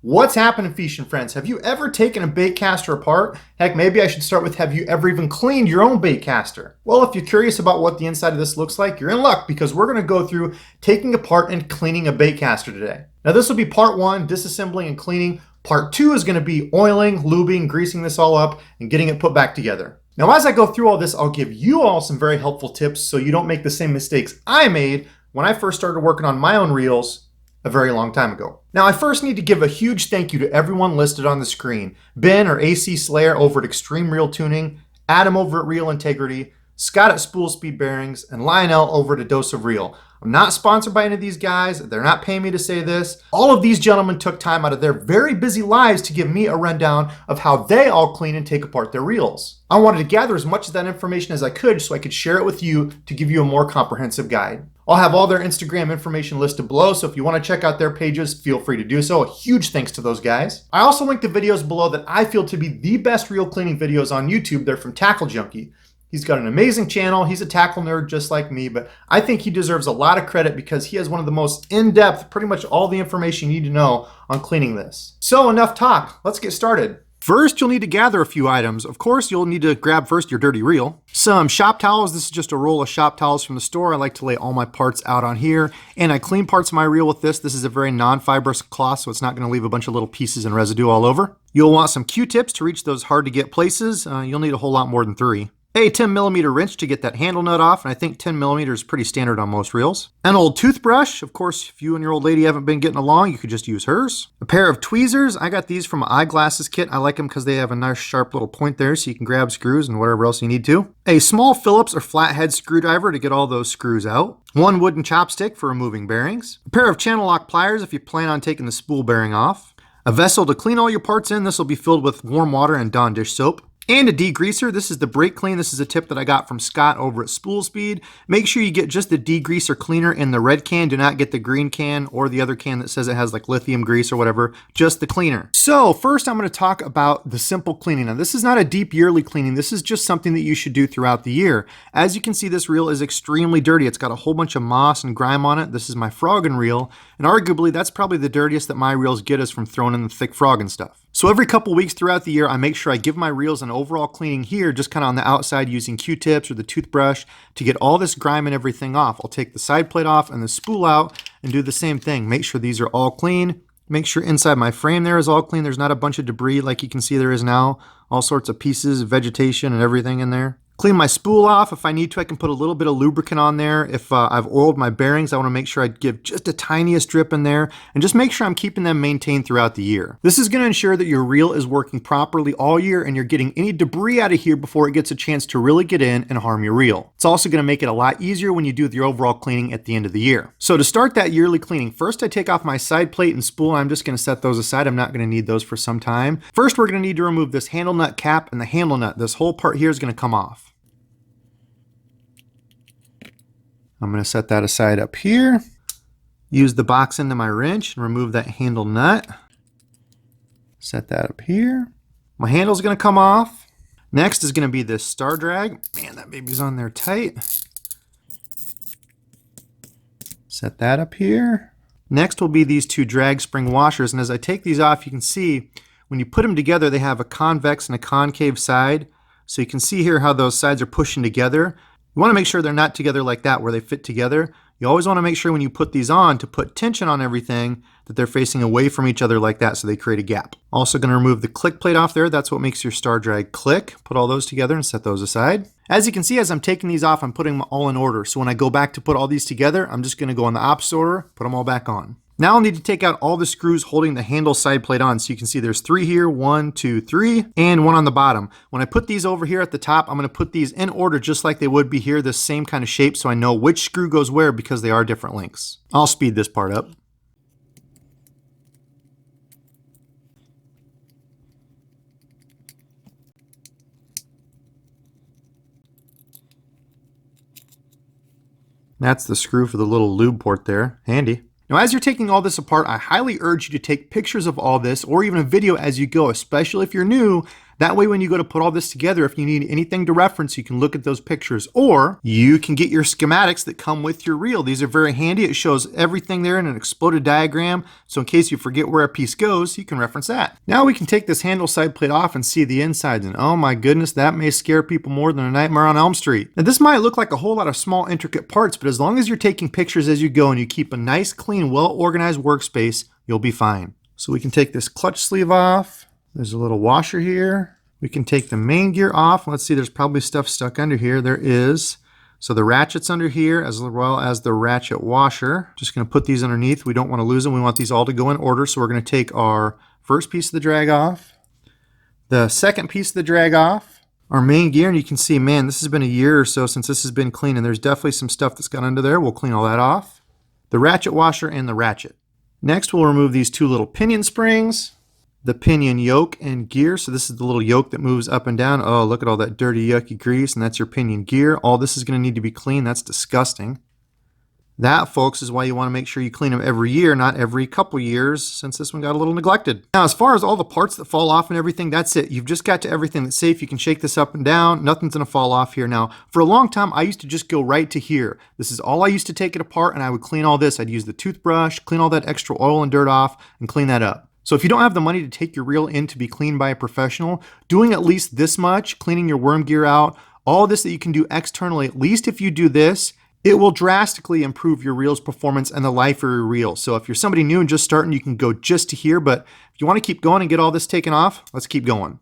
What's happening, Fish and Friends? Have you ever taken a baitcaster apart? Heck, maybe I should start with, have you ever even cleaned your own baitcaster? Well, if you're curious about what the inside of this looks like, you're in luck because we're going to go through taking apart and cleaning a baitcaster today. Now, this will be part one, disassembling and cleaning. Part two is going to be oiling, lubing, greasing this all up, and getting it put back together. Now, as I go through all this, I'll give you all some very helpful tips so you don't make the same mistakes I made when I first started working on my own reels a very long time ago. Now, I first need to give a huge thank you to everyone listed on the screen. Ben or AC Slayer over at Extreme Reel Tuning, Adam over at Reel Integrity, Scott at Spool Speed Bearings, and Lionell over at A Dose of Reel. I'm not sponsored by any of these guys. They're not paying me to say this. All of these gentlemen took time out of their very busy lives to give me a rundown of how they all clean and take apart their reels. I wanted to gather as much of that information as I could so I could share it with you to give you a more comprehensive guide. I'll have all their Instagram information listed below, so if you want to check out their pages, feel free to do so. A huge thanks to those guys. I also linked the videos below that I feel to be the best reel cleaning videos on YouTube. They're from Tackle Junkie. He's got an amazing channel. He's a tackle nerd just like me, but I think he deserves a lot of credit because he has one of the most in-depth, pretty much all the information you need to know on cleaning this. So enough talk, let's get started. First, you'll need to gather a few items. Of course, you'll need to grab first your dirty reel. Some shop towels. This is just a roll of shop towels from the store. I like to lay all my parts out on here. And I clean parts of my reel with this. This is a very non-fibrous cloth, so it's not going to leave a bunch of little pieces and residue all over. You'll want some Q-tips to reach those hard to get places. You'll need a whole lot more than 3. A 10mm wrench to get that handle nut off, and I think 10mm is pretty standard on most reels. An old toothbrush. Of course, if you and your old lady haven't been getting along, you could just use hers. A pair of tweezers. I got these from an eyeglasses kit. I like them because they have a nice sharp little point there so you can grab screws and whatever else you need to. A small Phillips or flathead screwdriver to get all those screws out. One wooden chopstick for removing bearings. A pair of channel lock pliers if you plan on taking the spool bearing off. A vessel to clean all your parts in. This will be filled with warm water and Dawn dish soap. And a degreaser. This is the brake clean. This is a tip that I got from Scott over at Spool Speed. Make sure you get just the degreaser cleaner in the red can. Do not get the green can or the other can that says it has like lithium grease or whatever. Just the cleaner. So first I'm going to talk about the simple cleaning. Now this is not a deep yearly cleaning. This is just something that you should do throughout the year. As you can see, this reel is extremely dirty. It's got a whole bunch of moss and grime on it. This is my frogging reel. And arguably that's probably the dirtiest that my reels get is from throwing in the thick frogging stuff. So every couple weeks throughout the year, I make sure I give my reels an overall cleaning here, just kind of on the outside using Q-tips or the toothbrush to get all this grime and everything off. I'll take the side plate off and the spool out and do the same thing. Make sure these are all clean. Make sure inside my frame there is all clean. There's not a bunch of debris like you can see there is now. All sorts of pieces, vegetation and everything in there. Clean my spool off. If I need to, I can put a little bit of lubricant on there. If I've oiled my bearings, I want to make sure I give just a tiniest drip in there and just make sure I'm keeping them maintained throughout the year. This is going to ensure that your reel is working properly all year and you're getting any debris out of here before it gets a chance to really get in and harm your reel. It's also going to make it a lot easier when you do your overall cleaning at the end of the year. So to start that yearly cleaning, first I take off my side plate and spool. I'm just going to set those aside. I'm not going to need those for some time. First, we're going to need to remove this handle nut cap and the handle nut. This whole part here is going to come off. I'm going to set that aside up here. Use the box into my wrench and remove that handle nut. Set that up here. My handle's going to come off. Next is going to be this star drag. Man, that baby's on there tight. Set that up here. Next will be these two drag spring washers. And as I take these off, you can see when you put them together, they have a convex and a concave side. So you can see here how those sides are pushing together. You want to make sure they're not together like that where they fit together. You always want to make sure when you put these on to put tension on everything that they're facing away from each other like that so they create a gap. Also going to remove the click plate off there. That's what makes your star drag click. Put all those together and set those aside. As you can see, as I'm taking these off, I'm putting them all in order. So when I go back to put all these together, I'm just going to go in the opposite order, put them all back on. Now I'll need to take out all the screws holding the handle side plate on. So you can see there's 3 here, 1, 2, 3, and 1 on the bottom. When I put these over here at the top, I'm going to put these in order just like they would be here, this same kind of shape, so I know which screw goes where because they are different lengths. I'll speed this part up. That's the screw for the little lube port there. Handy. Now, as you're taking all this apart, I highly urge you to take pictures of all this or even a video as you go, especially if you're new. That way when you go to put all this together, if you need anything to reference, you can look at those pictures, or you can get your schematics that come with your reel. These are very handy. It shows everything there in an exploded diagram, so in case you forget where a piece goes, you can reference that. Now we can take this handle side plate off and see the insides, and oh my goodness, that may scare people more than a Nightmare on Elm Street. Now this might look like a whole lot of small intricate parts, but as long as you're taking pictures as you go and you keep a nice, clean, well-organized workspace, you'll be fine. So we can take this clutch sleeve off. There's a little washer here. We can take the main gear off. Let's see, there's probably stuff stuck under here. There is. So the ratchet's under here as well as the ratchet washer. Just going to put these underneath. We don't want to lose them. We want these all to go in order. So we're going to take our first piece of the drag off, the second piece of the drag off, our main gear, and you can see, man, this has been a year or so since this has been cleaned, and there's definitely some stuff that's got under there. We'll clean all that off. The ratchet washer and the ratchet. Next, we'll remove these two little pinion springs, the pinion yoke and gear. So this is the little yoke that moves up and down. Oh, look at all that dirty, yucky grease, and that's your pinion gear. All this is going to need to be cleaned. That's disgusting. That, folks, is why you want to make sure you clean them every year, not every couple years, since this one got a little neglected. Now, as far as all the parts that fall off and everything, that's it. You've just got to everything that's safe. You can shake this up and down. Nothing's going to fall off here. Now, for a long time, I used to just go right to here. This is all I used to take it apart, and I would clean all this. I'd use the toothbrush, clean all that extra oil and dirt off, and clean that up. So if you don't have the money to take your reel in to be cleaned by a professional, doing at least this much, cleaning your worm gear out, all this that you can do externally, at least if you do this, it will drastically improve your reel's performance and the life of your reel. So if you're somebody new and just starting, you can go just to here, but if you want to keep going and get all this taken off, let's keep going.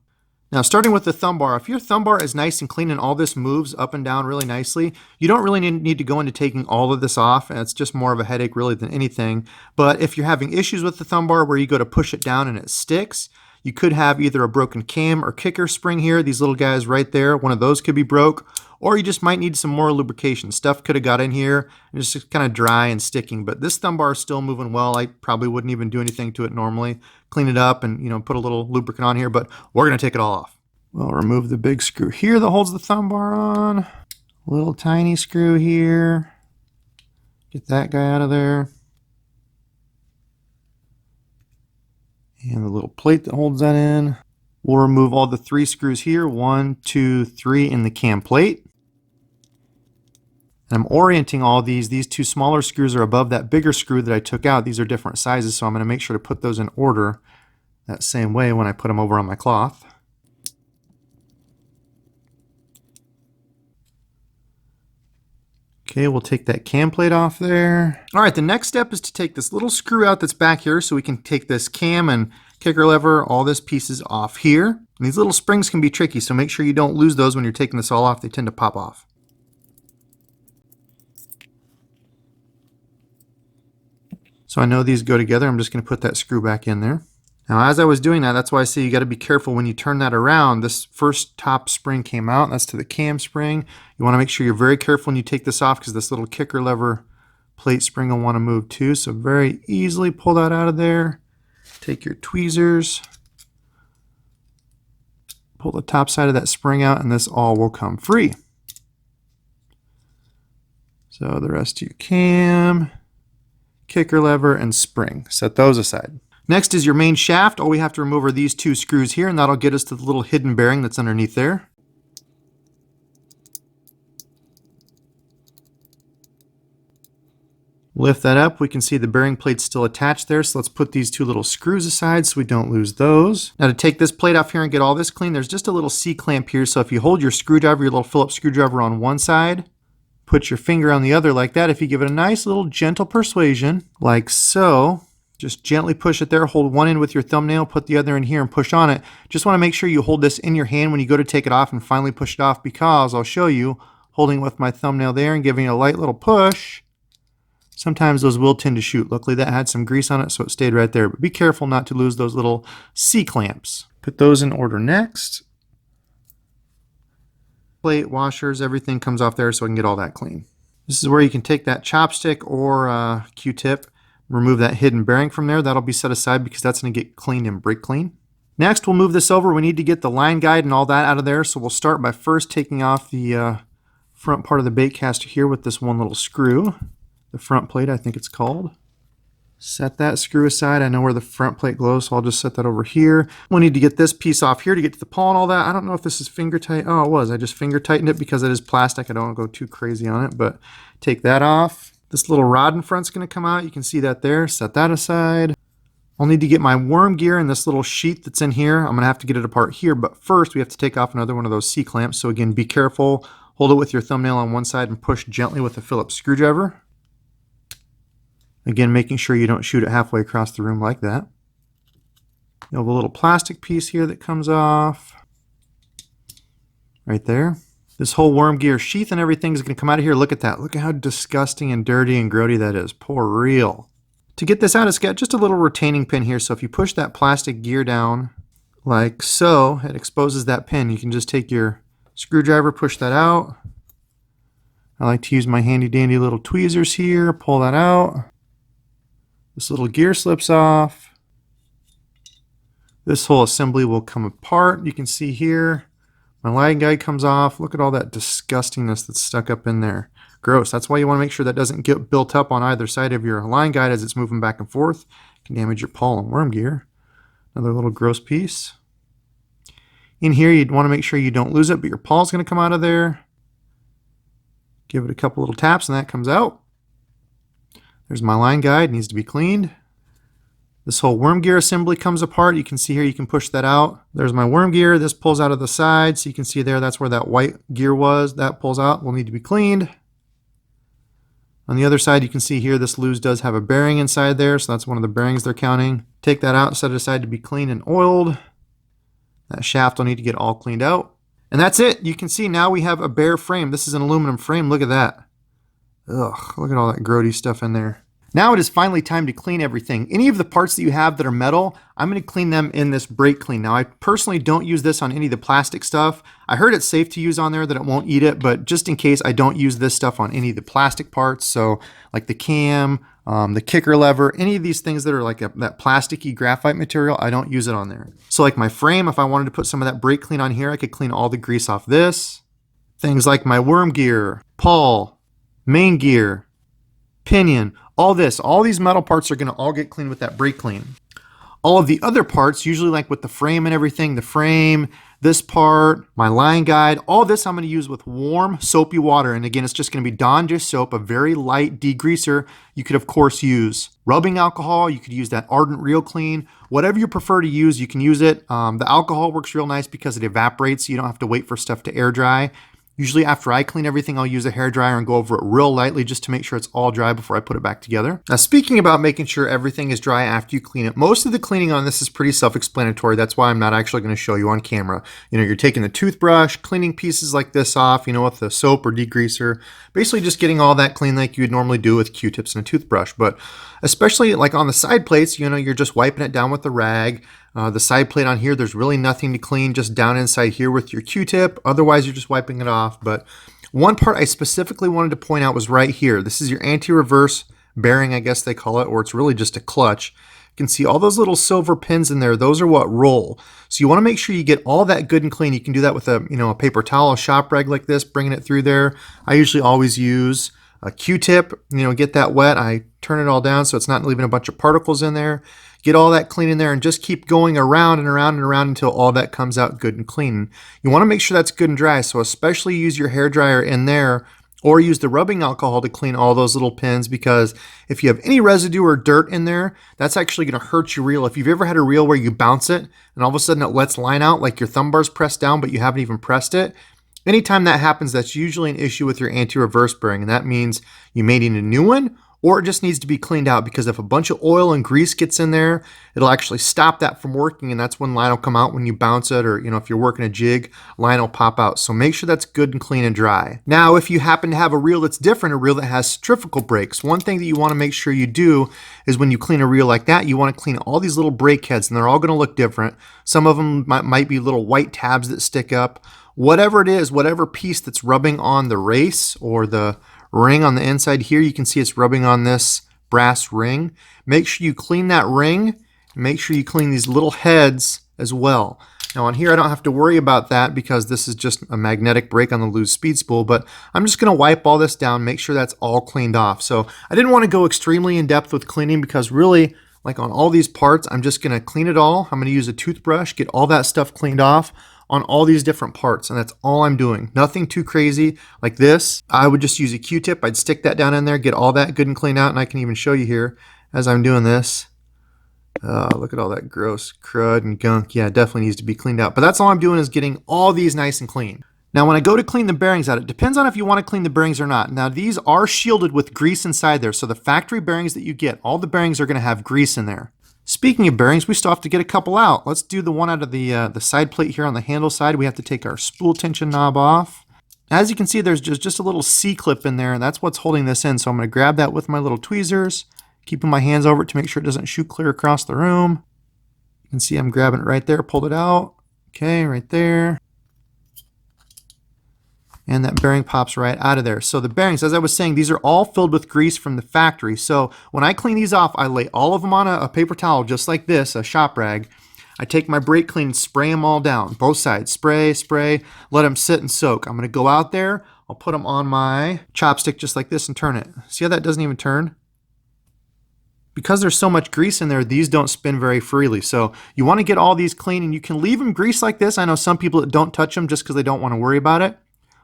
Now, starting with the thumb bar, if your thumb bar is nice and clean and all this moves up and down really nicely, you don't really need to go into taking all of this off, and it's just more of a headache really than anything. But if you're having issues with the thumb bar where you go to push it down and it sticks, you could have either a broken cam or kicker spring here. These little guys right there, one of those could be broke, or you just might need some more lubrication. Stuff could have got in here and it's just kind of dry and sticking, but this thumb bar is still moving well. I probably wouldn't even do anything to it normally. Clean it up and, put a little lubricant on here, but we're going to take it all off. We'll remove the big screw here that holds the thumb bar on. A little tiny screw here. Get that guy out of there. And the little plate that holds that in. We'll remove all the 3 screws here, 1, 2, 3 in the cam plate. And I'm orienting all these. These 2 smaller screws are above that bigger screw that I took out. These are different sizes, so I'm going to make sure to put those in order that same way when I put them over on my cloth. Okay, we'll take that cam plate off there. All right, the next step is to take this little screw out that's back here so we can take this cam and kicker lever, all this pieces off here. And these little springs can be tricky, so make sure you don't lose those when you're taking this all off. They tend to pop off. So I know these go together. I'm just going to put that screw back in there. Now, as I was doing that, that's why I say you got to be careful when you turn that around. This first top spring came out. That's to the cam spring. You want to make sure you're very careful when you take this off because this little kicker lever plate spring will want to move too. So very easily pull that out of there. Take your tweezers, pull the top side of that spring out, and this all will come free. So the rest of your cam, kicker lever, and spring. Set those aside. Next is your main shaft. All we have to remove are these 2 screws here, and that'll get us to the little hidden bearing that's underneath there. Lift that up. We can see the bearing plate's still attached there, so let's put these 2 little screws aside so we don't lose those. Now to take this plate off here and get all this clean, there's just a little C-clamp here, so if you hold your screwdriver, your little Phillips screwdriver on one side, put your finger on the other like that. If you give it a nice little gentle persuasion, like so, just gently push it there, hold one end with your thumbnail, put the other in here and push on it. Just want to make sure you hold this in your hand when you go to take it off and finally push it off, because I'll show you, holding it with my thumbnail there and giving it a light little push, sometimes those will tend to shoot. Luckily that had some grease on it, so it stayed right there. But be careful not to lose those little C-clamps. Put those in order next. Plate, washers, everything comes off there so I can get all that clean. This is where you can take that chopstick or Q-tip, remove that hidden bearing from there. That'll be set aside because that's going to get cleaned and brake clean. Next, we'll move this over. We need to get the line guide and all that out of there, so we'll start by first taking off the front part of the Baitcaster here with this one little screw. The front plate, I think it's called. Set that screw aside. I know where the front plate glows, so I'll just set that over here. We'll need to get this piece off here to get to the pawl and all that. I don't know if this is finger tight. Oh, it was. I just finger tightened it because it is plastic. I don't want to go too crazy on it, but take that off. This little rod in front's going to come out. You can see that there. Set that aside. I'll need to get my worm gear and this little sheath that's in here. I'm going to have to get it apart here, but first we have to take off another one of those C-clamps. So again, be careful. Hold it with your thumbnail on one side and push gently with a Phillips screwdriver. Again, making sure you don't shoot it halfway across the room like that. You have a little plastic piece here that comes off. Right there. This whole worm gear sheath and everything is going to come out of here. Look at that. Look at how disgusting and dirty and grody that is. Poor real. To get this out, it's got just a little retaining pin here. So if you push that plastic gear down like so, it exposes that pin. You can just take your screwdriver, push that out. I like to use my handy dandy little tweezers here. Pull that out. This little gear slips off. This whole assembly will come apart. You can see here, my line guide comes off. Look at all that disgustingness that's stuck up in there. Gross. That's why you want to make sure that doesn't get built up on either side of your line guide as it's moving back and forth. It can damage your pawl and worm gear. Another little gross piece. In here, you'd want to make sure you don't lose it, but your paw's going to come out of there. Give it a couple little taps and that comes out. There's my line guide, needs to be cleaned. This whole worm gear assembly comes apart. You can see here, you can push that out. There's my worm gear. This pulls out of the side, so you can see there, that's where that white gear was. That pulls out, will need to be cleaned. On the other side, you can see here, this luge does have a bearing inside there, so that's one of the bearings they're counting. Take that out, set it aside to be cleaned and oiled. That shaft will need to get all cleaned out. And that's it. You can see now we have a bare frame. This is an aluminum frame. Look at that. Ugh, look at all that grody stuff in there. Now it is finally time to clean everything. Any of the parts that you have that are metal, I'm going to clean them in this brake clean. Now I personally don't use this on any of the plastic stuff. I heard it's safe to use on there, that it won't eat it, but just in case, I don't use this stuff on any of the plastic parts. So like the cam, the kicker lever, any of these things that are like that plasticky graphite material, I don't use it on there. So like my frame, if I wanted to put some of that brake clean on here, I could clean all the grease off this. Things like my worm gear, pawl, main gear, pinion, all these metal parts are going to all get cleaned with that brake clean. All of the other parts, usually like with the frame and everything, the frame, this part, my line guide, all this I'm going to use with warm soapy water. And again, it's just going to be Dawn dish soap, a very light degreaser. You could of course use rubbing alcohol. You could use that Ardent Real Clean. Whatever you prefer to use, you can use it. The alcohol works real nice because it evaporates, so you don't have to wait for stuff to air dry. Usually after I clean everything, I'll use a hairdryer and go over it real lightly just to make sure it's all dry before I put it back together. Now, speaking about making sure everything is dry after you clean it, most of the cleaning on this is pretty self-explanatory. That's why I'm not actually going to show you on camera. You know, you're taking the toothbrush, cleaning pieces like this off, you know, with the soap or degreaser, basically just getting all that clean like you would normally do with Q-tips and a toothbrush. But especially like on the side plates, you know, you're just wiping it down with the rag. The side plate on here, there's really nothing to clean, just down inside here with your Q-tip. Otherwise, you're just wiping it off. But one part I specifically wanted to point out was right here. This is your anti-reverse bearing, I guess they call it, or it's really just a clutch. You can see all those little silver pins in there. Those are what roll. So you want to make sure you get all that good and clean. You can do that with a paper towel, a shop rag like this, bringing it through there. I usually always use a Q-tip, get that wet. I turn it all down so it's not leaving a bunch of particles in there. Get all that clean in there and just keep going around and around and around until all that comes out good and clean. You want to make sure that's good and dry, so especially use your hairdryer in there or use the rubbing alcohol to clean all those little pins, because if you have any residue or dirt in there, that's actually going to hurt your reel. If you've ever had a reel where you bounce it and all of a sudden it lets line out, like your thumb bar's pressed down but you haven't even pressed it, anytime that happens, that's usually an issue with your anti-reverse bearing, and that means you may need a new one, or it just needs to be cleaned out, because if a bunch of oil and grease gets in there, it'll actually stop that from working, and that's when line will come out when you bounce it, or if you're working a jig, line will pop out. So make sure that's good and clean and dry. Now, if you happen to have a reel that's different, a reel that has centrifugal brakes, one thing that you want to make sure you do is when you clean a reel like that, you want to clean all these little brake heads, and they're all going to look different. Some of them might be little white tabs that stick up. Whatever it is, whatever piece that's rubbing on the race or the ring on the inside here, you can see it's rubbing on this brass ring. Make sure you clean that ring. Make sure you clean these little heads as well. Now on here, I don't have to worry about that because this is just a magnetic brake on the loose speed spool, but I'm just gonna wipe all this down, make sure that's all cleaned off. So I didn't wanna go extremely in depth with cleaning because really, like on all these parts, I'm just gonna clean it all. I'm gonna use a toothbrush, get all that stuff cleaned off on all these different parts, and that's all I'm doing. Nothing too crazy. Like this, I would just use a Q-tip, I'd stick that down in there, get all that good and cleaned out, and I can even show you here as I'm doing this. Look at all that gross crud and gunk. Yeah, it definitely needs to be cleaned out. But that's all I'm doing is getting all these nice and clean. Now, when I go to clean the bearings out, it depends on if you want to clean the bearings or not. Now, these are shielded with grease inside there. So the factory bearings that you get, all the bearings are going to have grease in there. Speaking of bearings, we still have to get a couple out. Let's do the one out of the side plate here on the handle side. We have to take our spool tension knob off. As you can see, there's just a little C-clip in there, and that's what's holding this in. So I'm going to grab that with my little tweezers, keeping my hands over it to make sure it doesn't shoot clear across the room. You can see I'm grabbing it right there, pulled it out. Okay, right there. And that bearing pops right out of there. So the bearings, as I was saying, these are all filled with grease from the factory. So when I clean these off, I lay all of them on a paper towel just like this, a shop rag. I take my brake clean and spray them all down, both sides. Spray, spray, let them sit and soak. I'm gonna go out there, I'll put them on my chopstick just like this and turn it. See how that doesn't even turn? Because there's so much grease in there, these don't spin very freely. So you wanna get all these clean, and you can leave them greased like this. I know some people that don't touch them just because they don't wanna worry about it.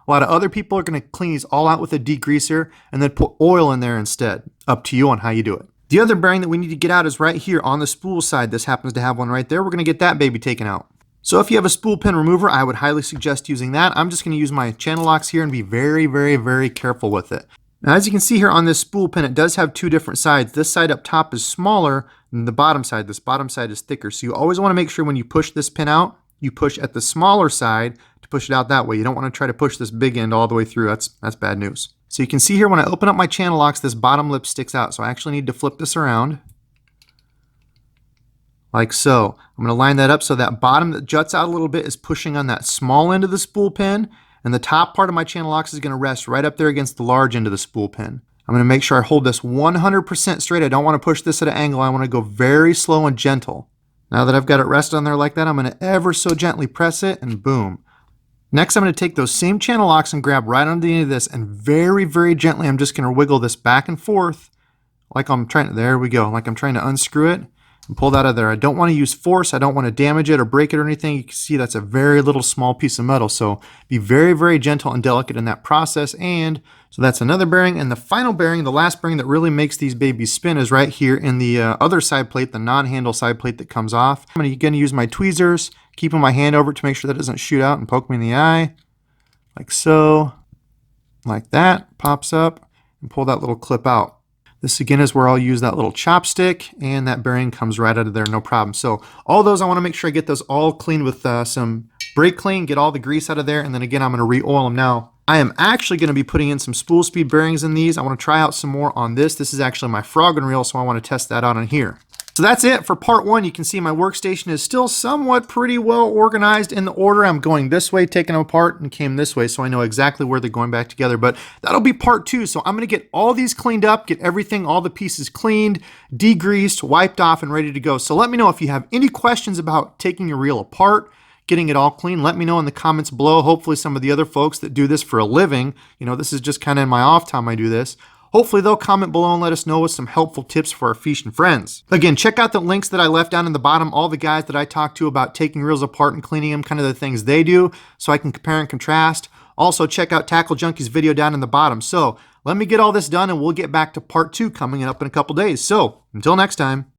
A lot of other people are going to clean these all out with a degreaser and then put oil in there instead. Up to you on how you do it. The other bearing that we need to get out is right here on the spool side. This happens to have one right there. We're going to get that baby taken out. So if you have a spool pin remover, I would highly suggest using that. I'm just going to use my channel locks here and be very, very, very careful with it. Now, as you can see here on this spool pin, it does have two different sides. This side up top is smaller than the bottom side. This bottom side is thicker. So you always want to make sure when you push this pin out, you push at the smaller side to push it out that way. You don't want to try to push this big end all the way through. That's bad news. So you can see here when I open up my channel locks, this bottom lip sticks out. So I actually need to flip this around like so. I'm going to line that up so that bottom that juts out a little bit is pushing on that small end of the spool pin, and the top part of my channel locks is going to rest right up there against the large end of the spool pin. I'm going to make sure I hold this 100% straight. I don't want to push this at an angle. I want to go very slow and gentle. Now that I've got it rested on there like that, I'm going to ever so gently press it, and boom. Next, I'm going to take those same channel locks and grab right under the end of this, and very, very gently, I'm just going to wiggle this back and forth like I'm trying to, there we go, like I'm trying to unscrew it and pull that out of there. I don't want to use force. I don't want to damage it or break it or anything. You can see that's a very little small piece of metal. So be very, very gentle and delicate in that process. And so that's another bearing. And the final bearing, the last bearing that really makes these babies spin is right here in the other side plate, the non-handle side plate that comes off. I'm going to use my tweezers, keeping my hand over it to make sure that it doesn't shoot out and poke me in the eye. Like so, like that, pops up, and pull that little clip out. This again is where I'll use that little chopstick, and that bearing comes right out of there, no problem. So all those, I want to make sure I get those all cleaned with some brake clean, get all the grease out of there, and then again, I'm going to re-oil them now. I am actually going to be putting in some spool speed bearings in these. I want to try out some more on this. This is actually my frogging reel, so I want to test that out on here. So that's it for part one. You can see my workstation is still somewhat pretty well organized in the order. I'm going this way, taking them apart, and came this way, so I know exactly where they're going back together. But that'll be part two. So I'm going to get all these cleaned up, get everything, all the pieces cleaned, degreased, wiped off, and ready to go. So let me know if you have any questions about taking your reel apart, getting it all clean. Let me know in the comments below. Hopefully some of the other folks that do this for a living, you know, this is just kind of in my off time I do this. Hopefully they'll comment below and let us know with some helpful tips for our fishing friends. Again, check out the links that I left down in the bottom, all the guys that I talked to about taking reels apart and cleaning them, kind of the things they do, so I can compare and contrast. Also, check out Tackle Junkie's video down in the bottom. So let me get all this done and we'll get back to part two coming up in a couple days. So until next time.